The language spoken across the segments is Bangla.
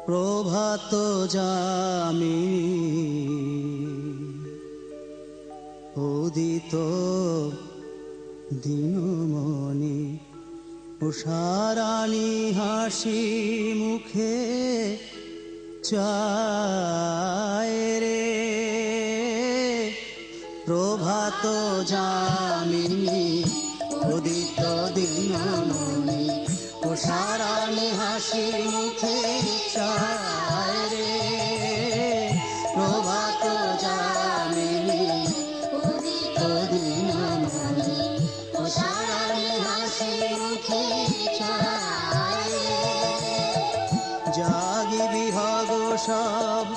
প্রভাত যামিনী উদিত দিনমণি উষারাণী হাসি মুখে চায় রে। প্রভাত যামিনী উদিত দিনমণি উষারাণী হাসি মুখে চায় রে। প্রভাত যামিনী উদিত দিনমণি উষারাণী হাসি মুখে চায় রে। জাগি বিহগ সব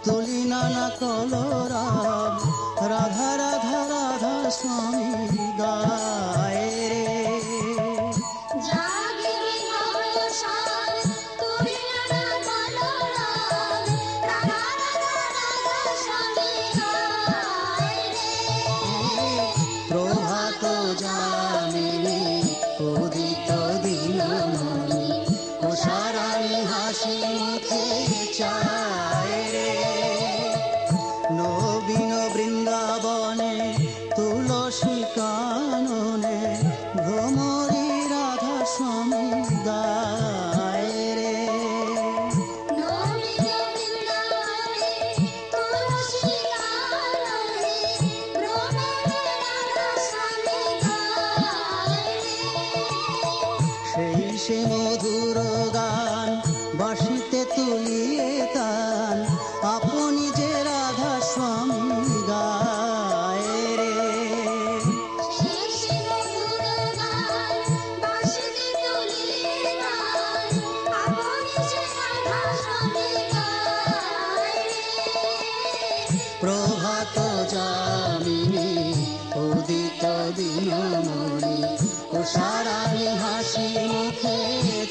তুলি নানা কলরব রাধা রাধা রাধা স্বামী গায় রে। প্রভাত যামিনী উদিত দিনমণি উষারাণী হাসি মুখে চায় রে। নবীন বৃন্দাবনে তুলসী কাননে ভ্রমরী রাধা স্বামী গায় রে। সেই সে মধুর গান বাঁশিতে তুলিয়ে তান আপনি যে রাধা স্বামী গায় রে। প্রভাত যামিনী উদিত দিনমণি উষারাণী হাসি মুখে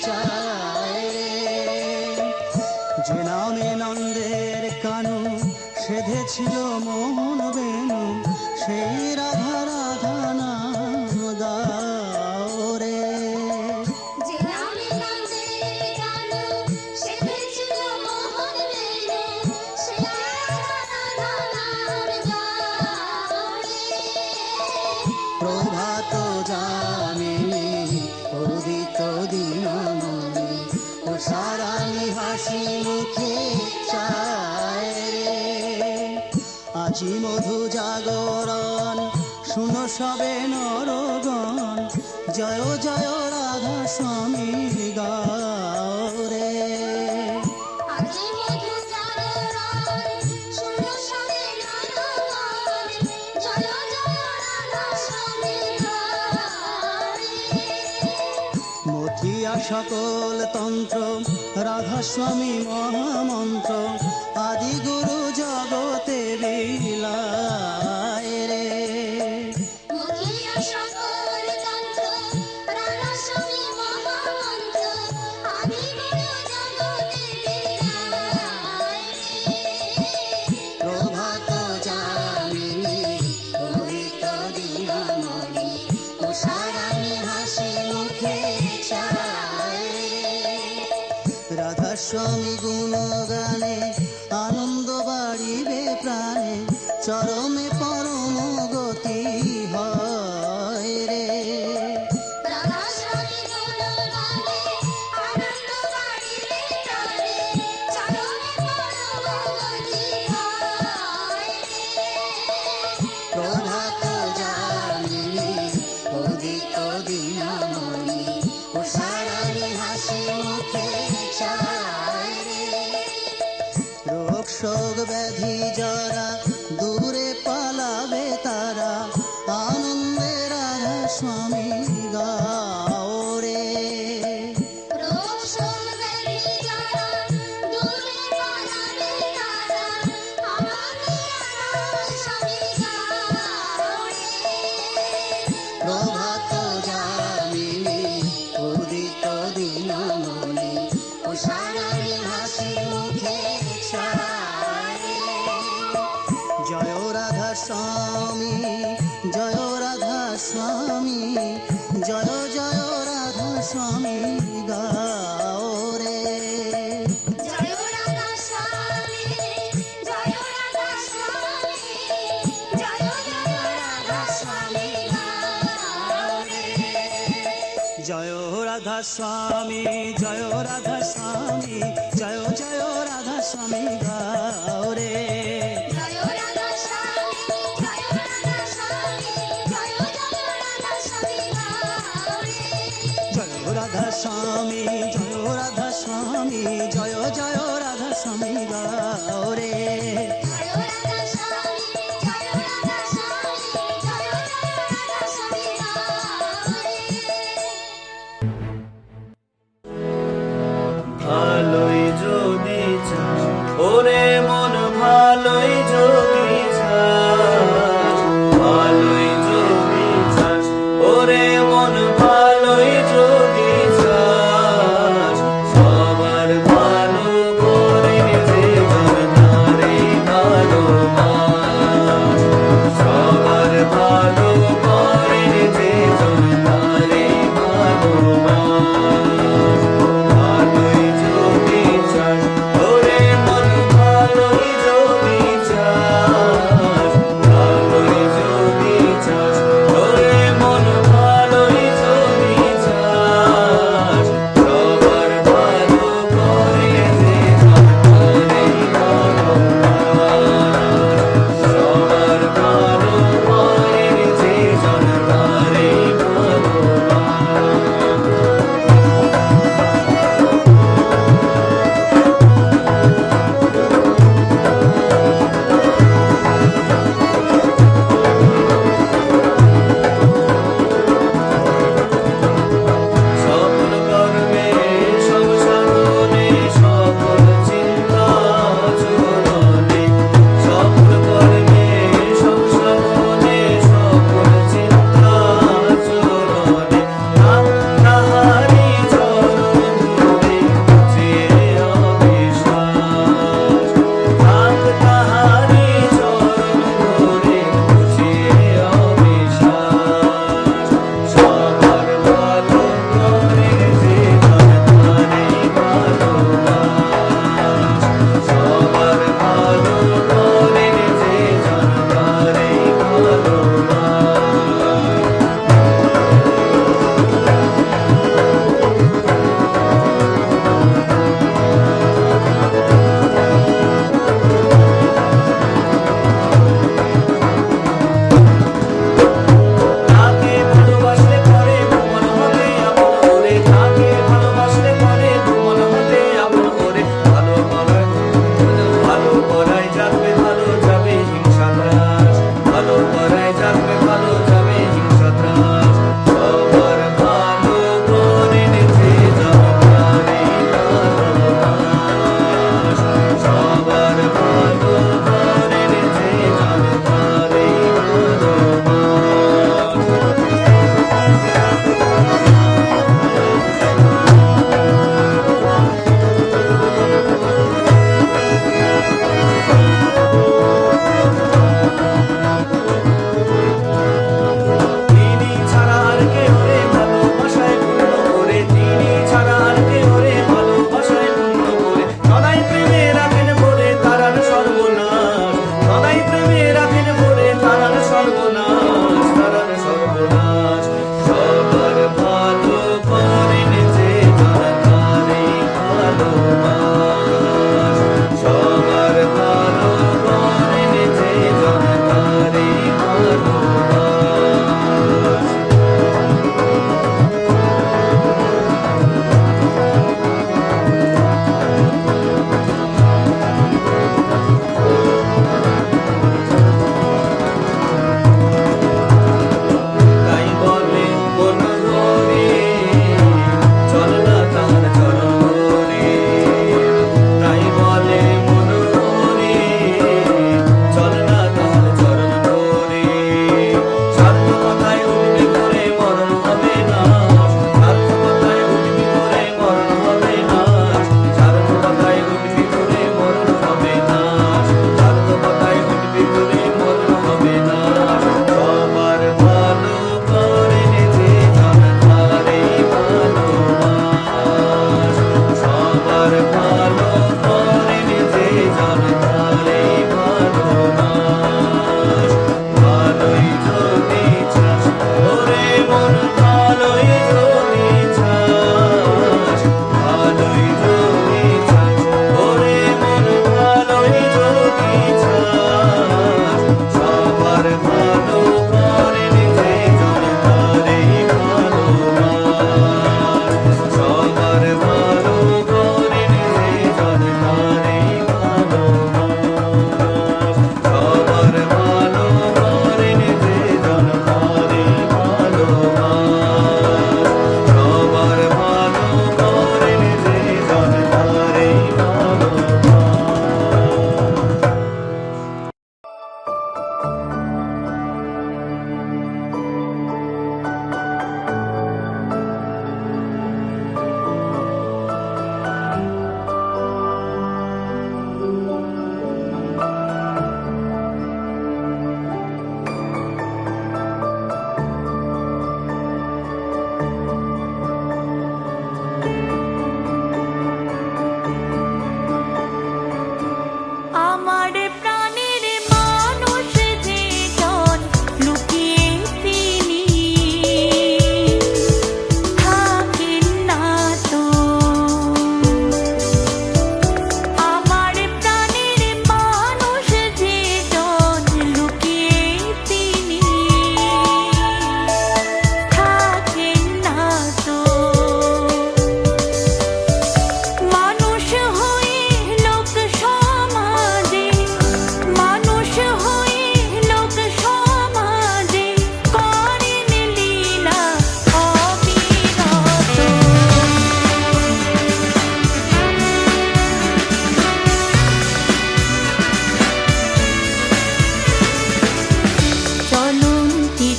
চায় রে। যে নামে নন্দের কানু সেধেছিল মোহন বেনু সেই রাধা রাধা নাম গাও রে। প্রভাত যামিনী উদিত দিনমণি উষারাণী হাসি মুখে চায় রে। আজি মধু জাগরণ শুনো সবে নরগণ জয় জয় রাধা স্বামী গাও রে। মথিয়া সকল তন্ত্র রাধা স্বামী মহামন্ত্র আদি গুরু জগতে বিলায় রে। প্রভাত যামিনী উদিত দিনমণি উষারাণী হাসি মুখে চায় রে। রাধা স্বামী গুণগানে আনন্দ বাড়িবে প্রাণে চরমে পরম গতি হয় রে। প্রভাত যামিনী উদিত দিনমণি উষারাণী হাসি মুখে চায় রে। রোগ শোক ব্যাধি জরা দূরে পালাবে তারা আনন্দে রাধা স্বামী গাও রে। প্রভাত যামিনী উদিত দিনমণি উষারাণী হাসি মুখে চায় রে। জয় রাধা স্বামী জয় রাধা স্বামী জয় জয় রাধা স্বামী গাও রে। জয় জয় রাধা স্বামী, জয় রাধা স্বামী, জয় জয় রাধা স্বামী গাও রে। জয় রাধা স্বামী, জয় রাধা স্বামী, জয় জয় রাধা স্বামী গাও রে। জয় রাধা স্বামী, জয় রাধা স্বামী, জয় জয় রাধা স্বামী গাও রে। জয় রাধা স্বামী, জয় রাধা স্বামী, জয় জয় রাধা স্বামী গাও রে। ভালোই যদি চাস ওরে মন, ভালোই যদি চাস, ভালোই যদি চাস ওরে মন, ভালোই যদি চাস, সবার ভালো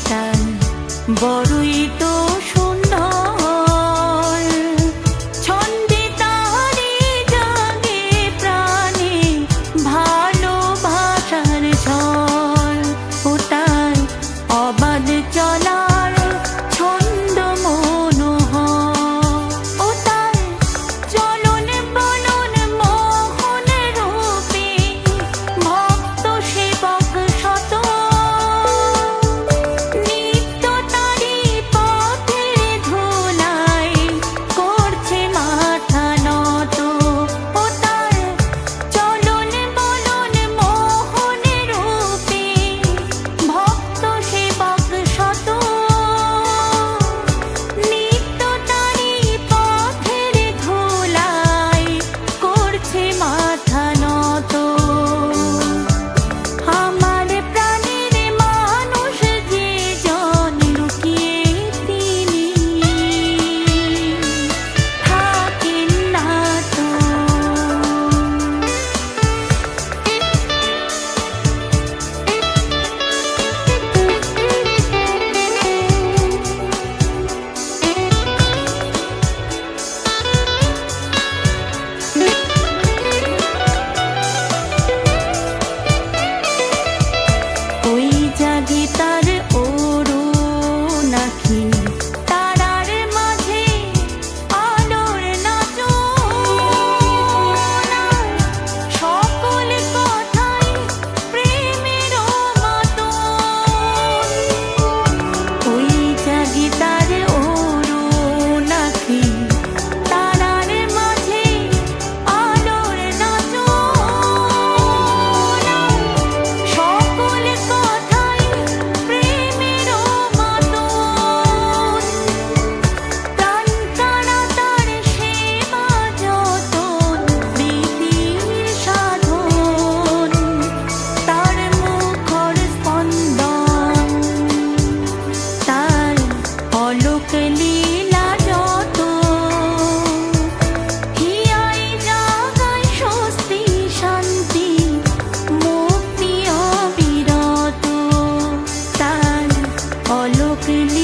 তার বড়ই তো সুন্দর, ছন্দে তারে জাগে প্রাণে ভালোবাসার ঝড়। ও তার অবাধ চলার ছন্দ মনোহর, ও তার চলন বলন মোহন রূপে ভক্ত সেবক শত, নিত্য তারি পথের ধুলায় করছে মাথা নত। ও তার চলন বলন মোহন রূপে ভক্ত সেবক শত, নিত্য তারি পথের ধুলায় করছে মাথা নত। আমার প্রাণের মানুষ যে জন লুকিয়ে তিনি থাকেন না তো। ওই জাগে তার অরুণ আঁখি, তারার মাঝে আলোর নাচনা, সকল কথাই প্রেমের মাতন। ওই জাগে তার অরুণ আঁখি, তারার মাঝে আলোর নাচনা, সকল কথাই প্রেমের মাতন। প্রাণ কাড়া তার সেবা যতন, প্রীতির সাধন, তার মুখর স্পন্দন, তার অলোক লীলা যত, হিয়ায় জাগায় স্বস্তি শান্তি মুক্তি অবিরত। তার অলোক লীলা